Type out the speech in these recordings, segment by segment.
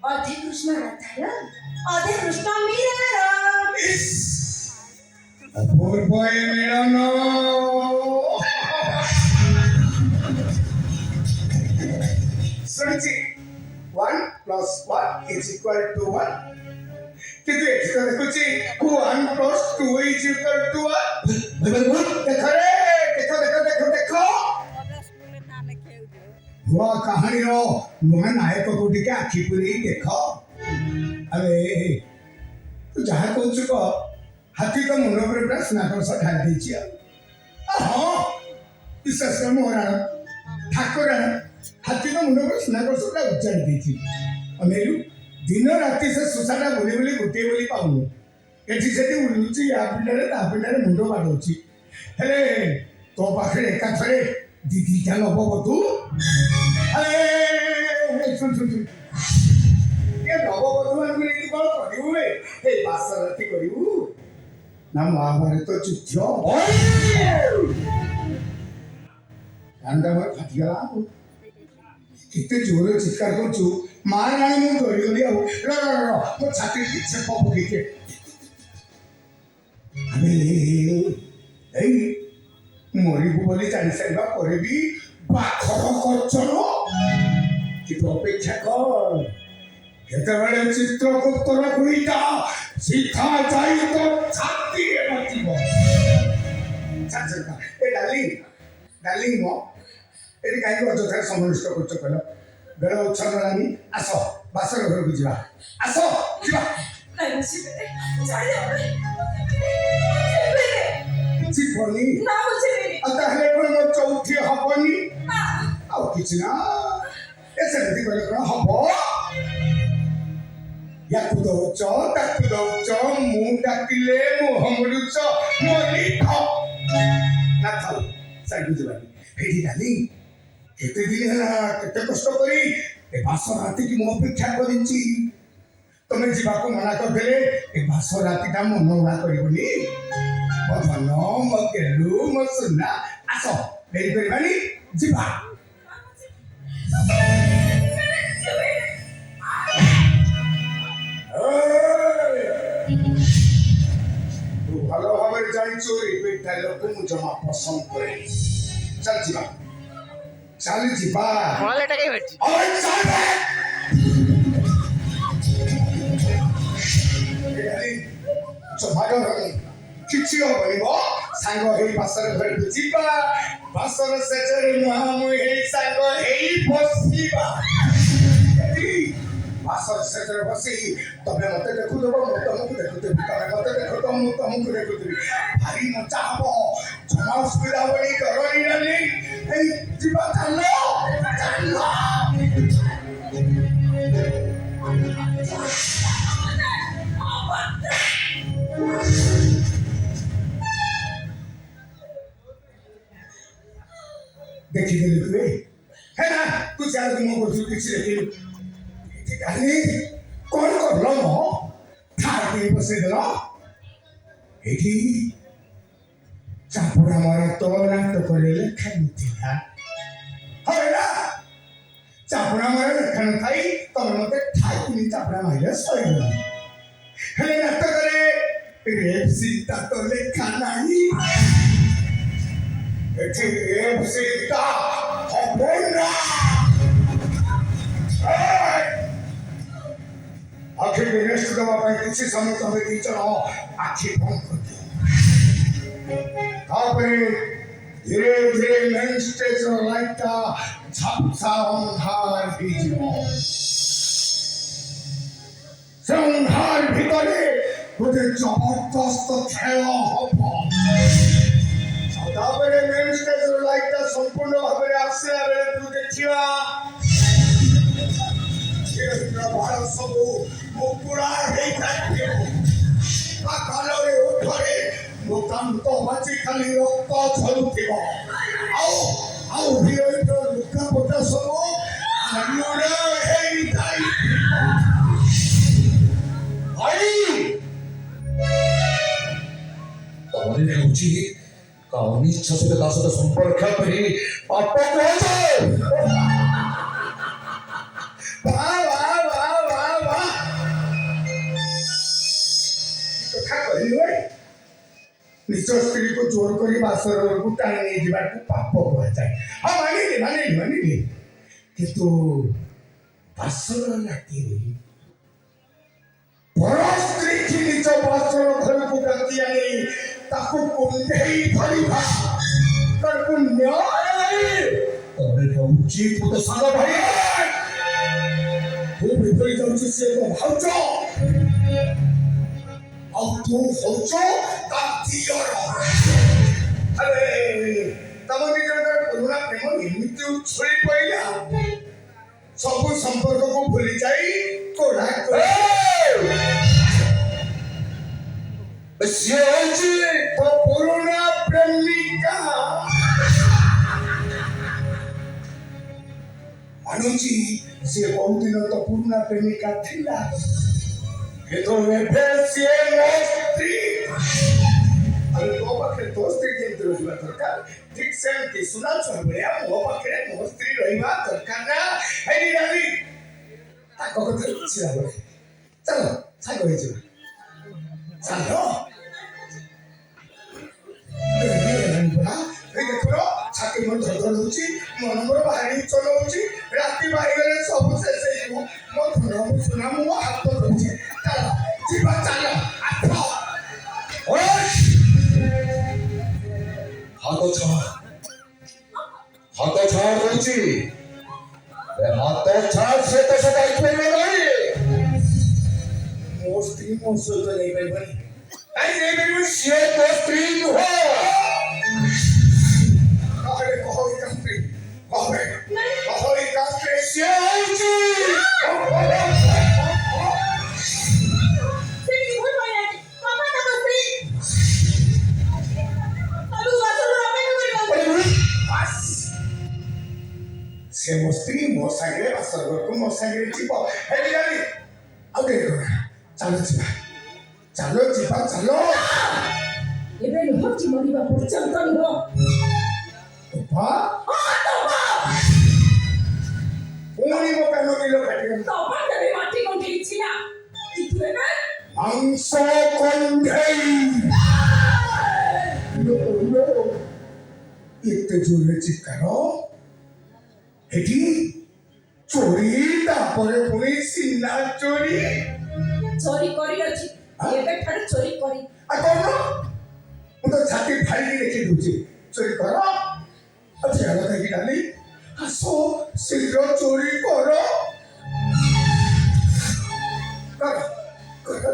अधे कृष्ण राधार अधे कृष्ण मीरार अपूर्व मिलन सुनिछि 1 plus 1 is equal to 1 किंतु extra देखुछि 1 plus 2 is equal to 1 देखो रे देखो हुआ कहानी रो नुआ नायक को टिके आखि पुरी देखो अरे तू जहाँ कहूँ कह हाथी तो मुंड पर पूरा स्नाकर्ष ढाल देछि हां विशेष कर मोहराण ठाकुराण हाथी तो मुंड पर स्नाकर्ष पूरा उच्चार देछि अमेरु दिन राति से सुसाटा बुली बुली गोटे बोली पाउनु एठी सेठी उलुची या पिंडारे ता पिंडारे मुंड बाडोछि हेले तो पाखरे एका थरे दीदी क्या नबो तू अरे सुन ये नबो बधु मान को कोन करिउ ए बासरती करिउ ना महाभारत युद्ध अंडा में फाटी गला कितने जोर चित्कार करछु मार राणी मु डरी गली आ र मो छाती पीछे पप के अबे ए मोरी को बोली जानि साइबा परे भी बाखर करछनो कि तो अपेक्षा कर केतेबेले चित्रगुप्तर कुईटा शिखा जाई तो छाती ए मतिबो छाछका ए डार्लिंग मो एटी काई को अजोथार समनिष्ठ करछ कहलो बेला उछल रानी आसो बासर घर को जिबा आसो जिबा नहीं शिवे जाने जीवनी ना मुझे नहीं अता हेले कोन मो चौथी हबनी ना आउ किछ ना ऐसे नहीं करे कोन हबो याकु दउच मु डाकिले मु हमरुच मोली थ ना थाउ साइड जिबानी हेडी डाली केते दिन हला केते कष्ट करी ए बास राती की मो अपेक्षा करिंची तमे जीवाको मना कर देले ए बास राती ता मन उड़ा करिबनी बधन म केलु म सुना आसो देरी करबानी जीवा तू ভালো ভাবে জানিছো এই পেটা লোক মু জমা পছন্দ করে চল जीवा चल जीवा मोबाइल এটা কই হচ্ছে ओए चल रे जमागो रे किछि होइबो सांग हेई बासर घर जिबा बासर सेचरे मुहामु हेई सांग हेई बसिबा बासर सेचरे बसी तबे मते देखु देबो मते तुमको देखुते तबे मते देखु तो मु तुमको देखुते भारी मचा हबो जमा सुविधा बनी करनी नहीं हेई जिबा चलो देखी देले तू है ना तू चार दिन को तू किछ देखी गाली कौन करलो न ठाके बसे देला एठी चापुरा मारा तो नाटक करेले खाइथिला हैला चापुरा मारा खान खाई तमे मते ठाकी चापुरा माइले सही हेले नाटक करे रेप सीता तो लेखा नाही एठी रेप सीता हबोना आखिर रेस्ट दवा पाई किसी समय तो हमें टीचर हो आखिर बंद कर दिया तापरे धीरे धीरे मेन स्टेज और लाइट का झपसा अंधार बीजो संहार भीतरे तुझे जबरदस्त खेला हबो तापरे मेन स्टेज और लाइट का संपूर्ण भावे आसे आरे तू देखिया भारत सबू मुकुड़ा हे खाइयो आ कालोरे उठरे मुकांत बाची खाली रक्त झलुथिबो आओ हिरो तो लुका पोटा सबू आनुरे हे जाई भाई तमने होची का अनिच्छा से ता सହିତ संपर्क करी पाप को ନିଜ ସ୍ତ୍ରୀକୁ ଜୋର କରି ବାସରକୁ ଟାଣି ନେଇଯିବାକୁ ପାପ କୁହାଯାଏ। ହଁ ମାନିଲି କିନ୍ତୁ ବାସର ରାତିରେ ପର ସ୍ତ୍ରୀକି ନିଜ ବାସର ଘରକୁ ଡାକି ଆଣି ତାକୁ କୁଣ୍ଢେଇ ଧରିବା ତାକୁ ନ୍ୟାୟ ତମେ କହୁଛି ତୁ ତ ସାନ ଭାଇ ତୁ ବିପରି ଯାଉଛି ସେ ତ ଭାଉଜ ଆଉ ତୁ ହଉଛ ତା ଦିଅର। ଆରେ ତମ ନିଜର ପୁରୁଣା ପ୍ରେମ ଏମିତି ଉଛୁଳି ପଇଲା ସବୁ ସମ୍ପର୍କକୁ ଭୁଲି ଯାଇ କୋଡ଼ା ସିଏ ହଉଛି ତୋ ପୁରୁଣା ପ୍ରେମିକା। ମାନୁଛି ସିଏ ବହୁଦିନ ତ ପୁରୁଣା ପ୍ରେମିକା ଥିଲା କିନ୍ତୁ ଏବେ ସିଏ ମୋ ସ୍ତ୍ରୀ। ଆଉ ମୋ ପାଖରେ ତୋ ସ୍ତ୍ରୀ କେମିତି ରହିବା ଦରକାର ଠିକ ସେମିତି ସୁନା ଛୁଆ ଭଳିଆ ମୋ ପାଖରେ ମୋ ସ୍ତ୍ରୀ ରହିବା ଦରକାର ନା। ହେଇ ରାଣୀ ତାଙ୍କ କଥା କିଛି ଲାଭ ଚାଲ ସାଙ୍ଗ ହେଇଯିବା ଚାଲ। ଦେଖୁନ ଛାତି ମୋର ଧଡ଼ ହଉଛି ମନ ମୋର ଭାରି ଚଲଉଛି ରାତି ବାହାରିଗଲେ ସବୁ ଶେଷ ହେଇଯିବ ମୋ ଧନ ସୁନା ମୋ ହାତ ଧରୁଛି ଚାଲ ଯିବା ଚାଲ ଆଠ ହାତ ଛାଡ଼ କହୁଛି ହାତ ଛାଡ଼ ସେ ତ ସେଟା ହେଇପାରିବ ନାହିଁ। ମୋ ସ୍ତ୍ରୀ ମୋ ସହିତ ଯାଇପାରିବନି ଯାଇପାରିବ ସିଏ ମୋ ସ୍ତ୍ରୀ ନୁହଁ। ସେ ମୋ ସ୍ତ୍ରୀ ମୋ ସାଙ୍ଗରେ ବାସର ଘରକୁ ମୋ ସାଙ୍ଗରେ ଯିବ। ଆଉ ଡେରି କର ଚାଲ ଯିବା ଚାଲ। ଏବେ ନୁହଁ କି ମରିବା ପର୍ଯ୍ୟନ୍ତ ନୁହଁ। ପୁଣି ମୋ କାନ କିଲୋ କାଟିଗଲା ତମେ ମାଟି କଣ୍ଢେଇ ଥିଲା ମାଂସ କଣ୍ଢେଇ ଏତେ ଜୋରରେ ଚିତ୍କାର ଏଠି ଚୋରି ତାପରେ ପୁଣି ସିନା ଚୋରି କରିଅଛି ଏବେଠାରୁ ଚୋରି କରି କଣ ମୁଁ ତ ଛାତି ଫାଡ଼ିକି ଦେଖି ଦଉଛି ଚୋରି କର ଝିଅ କାହିଁକି ଡାଲି ଆସ ଶୀଘ୍ର ଚୋରି କର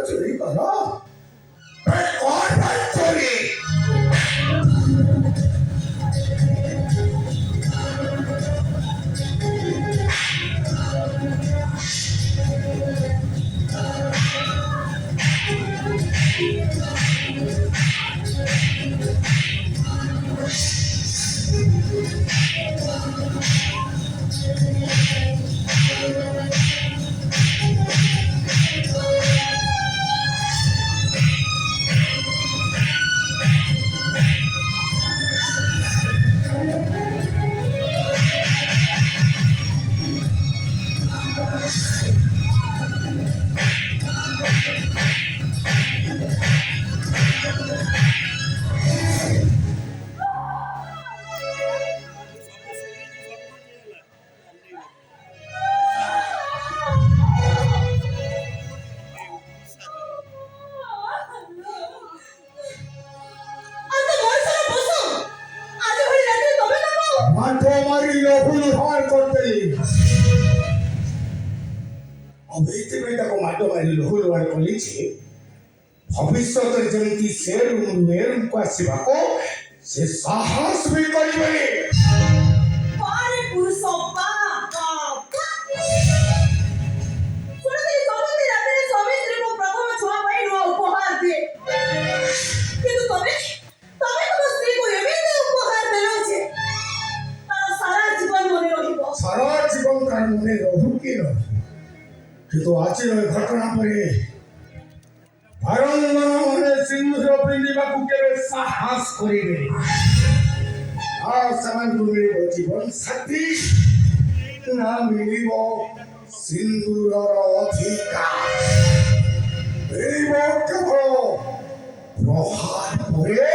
ଚୋରି କର କଣ ଚୋରି ଭବିଷ୍ୟତରେ ଯେମିତି ସେ ରୁମରୁ ଏ ରୁମକୁ ଆସିବାକୁ ସେ ସାହସ ବି କରିବେନି। ସାରା ଜୀବନ ତାର ମନେ ରହୁ କି ନ କିନ୍ତୁ ଆଜିର ଘଟଣା ପରେ ଭାରଙ୍ଗମାନେ ସିନ୍ଦୁର ପିନ୍ଧିବାକୁ କେବେ ସାହସ କରିବେ ଆଉ ସେମାନଙ୍କୁ ମିଳିବ ଜୀବନ ସାଥୀ ନା ମିଳିବ ସିନ୍ଦୁରର ଅଧିକାର ମିଳିବ କେବଳ ପ୍ରହାର ପରେ